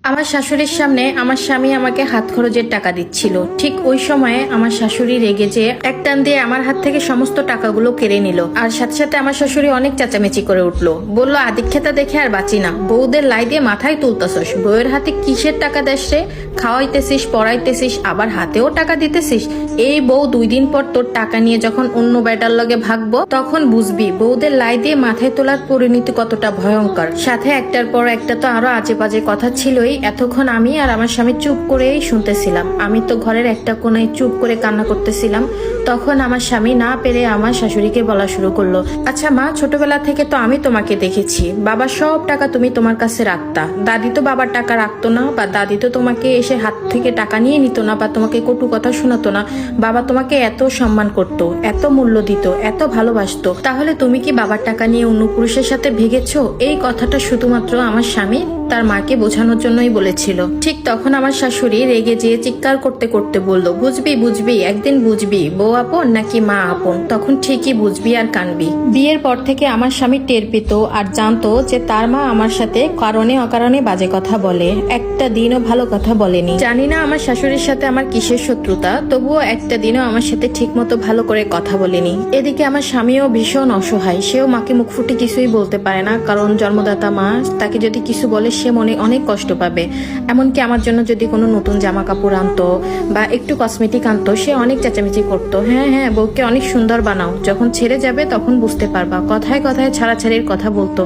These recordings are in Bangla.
আমার শাশুড়ির সামনে আমার স্বামী আমাকে হাত খরচের টাকা দিচ্ছিল। ঠিক ওই সময়ে আমার শাশুড়ি রেগে যেয়ে এক টান দিয়ে আমার হাত থেকে সমস্ত টাকাগুলো কেড়ে নিল। আর সাথে সাথে আমার শাশুড়ি অনেক চেঁচামেচি করে উঠলো, বলল আদিক্ষেতা দেখে আর বাঁচি না, বউদের লাই দিয়ে মাথায় তুলতেছস, বউয়ের হাতে কিসের টাকা দেশ রে? খাওয়াইতেছিস, পড়াইতেছিস, আবার হাতেও টাকা দিতেছিস। এই বউ 2 দিন পর তোর টাকা নিয়ে যখন অন্য বেটার লগে ভাগবো তখন বুঝবি বউদের লাই দিয়ে মাথায় তোলার পরিণতি কতটা ভয়ঙ্কর। সাথে একটার পর একটা তো আরো আজে বাজে কথা ছিলই। এতক্ষণ আমি আর আমার স্বামী চুপ করেই শুনতেছিলাম। আমি তো ঘরের একটা কোনায় চুপ করে কান্না করতেছিলাম। তখন আমার স্বামী না পেরে আমার শাশুড়িকে বলা শুরু করলো, আচ্ছা মা, ছোটবেলা থেকে তো আমি তোমাকে দেখেছি, বাবা সব টাকা তুমি তোমার কাছে রাখতা, দাদি তো বাবার টাকা রাখতো না, বা দাদি তো তোমাকে এসে হাত থেকে টাকা নিয়ে নিত না, বা তোমাকে কটু কথা শোনাতো না। বাবা তোমাকে এত সম্মান করতো, এত মূল্য দিত, এত ভালোবাসতো, তাহলে তুমি কি বাবার টাকা নিয়ে অন্য পুরুষের সাথে ভেগেছো? এই কথাটা শুধুমাত্র আমার স্বামী তার মাকে বোঝানোর জন্যই বলেছিল। ঠিক তখন আমার শাশুড়ি রেগে যেয়ে চিৎকার করতে করতে বলল, বুঝবি বুঝবি, একদিন বুঝবি বউ আপন নাকি মা আপন, তখন ঠিকই বুঝবি আর কানবি। বিয়ের পর থেকে আমার স্বামী টের পেত আর জানতো যে তার মা আমার সাথে কারণে অকারণে বাজে কথা বলে, একটা দিনও ভালো কথা বলেনি। জানি না আমার শাশুড়ির সাথে আমার কিসের শত্রুতা, তবুও একটা দিনও আমার সাথে ঠিক মতো ভালো করে কথা বলেনি। এদিকে আমার স্বামীও ভীষণ অসহায়, সেও মাকে মুখ ফুটে কিছুই বলতে পারে না, কারণ জন্মদাতা মা, তাকে যদি কিছু বলে সে মনে অনেক কষ্ট পাবে। এমনকি আমার জন্য যদি কোনো নতুন জামা কাপড় আনতো বা একটু কসমেটিক আনতো, সে অনেক চেঁচামেচি করতো, হ্যাঁ হ্যাঁ বউকে অনেক সুন্দর বানাও, যখন ছেড়ে যাবে তখন বুঝতে পারবা, কথায় কথায় ছাড়াছাড়ির কথা বলতো।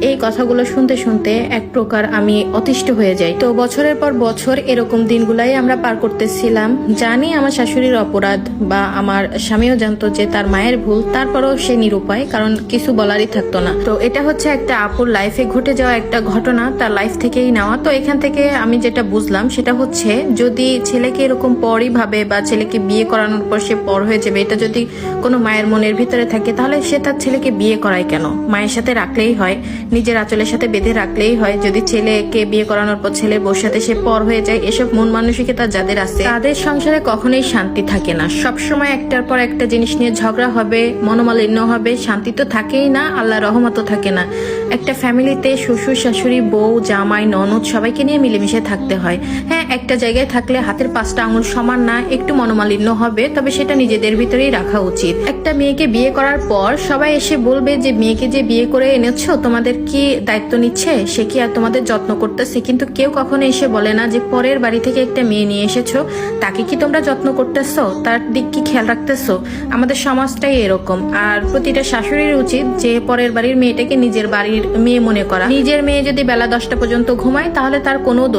এই কথাগুলো শুনতে শুনতে এক প্রকার আমি অতিষ্ঠ হয়ে যাই। তো বছরের পর বছর এরকম দিনগুলাই আমরা পার করতেছিলাম। জানি আমার শাশুড়ির অপরাধ, বা আমার স্বামীও জানতো যে তার মায়ের ভুল, তারপরও সে নিরুপায়, কারণ কিছু বলারই থাকতো না। তো এটা হচ্ছে একটা আপুর লাইফে ঘটে যাওয়া একটা ঘটনা, তার লাইফ থেকেই নেওয়া। তো এখান থেকে আমি যেটা বুঝলাম সেটা হচ্ছে, যদি ছেলেকে এরকম পরই ভাবে বা ছেলেকে বিয়ে করানোর পর সে পর হয়ে যাবে, এটা যদি কোনো মায়ের মনের ভিতরে থাকে, তাহলে সে তার ছেলেকে বিয়ে করায় কেন? মায়ের সাথে রাখলেই হয়, নিজের আঁচলের সাথে বেঁধে রাখলেই হয়। যদি ছেলেকে বিয়ে করানোর পর ছেলের বউর সাথে সে পর হয়ে যায়, এসব মন মানসিকতা যাদের আছে তাদের সংসারে কখনোই শান্তি থাকে না। সবসময় একটার পর একটা জিনিস নিয়ে ঝগড়া হবে, মনোমালিন্য হবে, শান্তি তো থাকেই না, আল্লাহ রহমতও থাকে না। একটা ফ্যামিলিতে শ্বশুর শাশুড়ি বউ জামাই ননদ সবাইকে নিয়ে মিলেমিশে থাকতে হয়। হ্যাঁ, একটা জায়গায় থাকলে হাতের 5টা আঙুল সমান না, একটু মনোমালিন্য হবে, তবে সেটা নিজেদের ভিতরেই রাখা উচিত। একটা মেয়েকে বিয়ে করার পর সবাই এসে বলবে যে মেয়েকে যে বিয়ে করে এনেছো তোমাদের কি দায়িত্ব নিচ্ছে, সে কি আর তোমাদের যত্ন করতেছে? কিন্তু কেউ কখনো এসে বলে না যে পরের বাড়ি থেকে একটা মেয়ে নিয়ে এসেছো, তাকে কি তোমরা যত্ন করতেছো, তার দিক কি খেয়াল রাখতেছো? আমাদের সমাজটাই এরকম। আর প্রতিটা শাশুড়ির উচিত যে পরের বাড়ির মেয়েটাকে নিজের বাড়ির মেয়ে মনে করা। নিজের মেয়ে যদি বেলা 10টা পর্যন্ত ঘুমায় তাহলে তার কোনো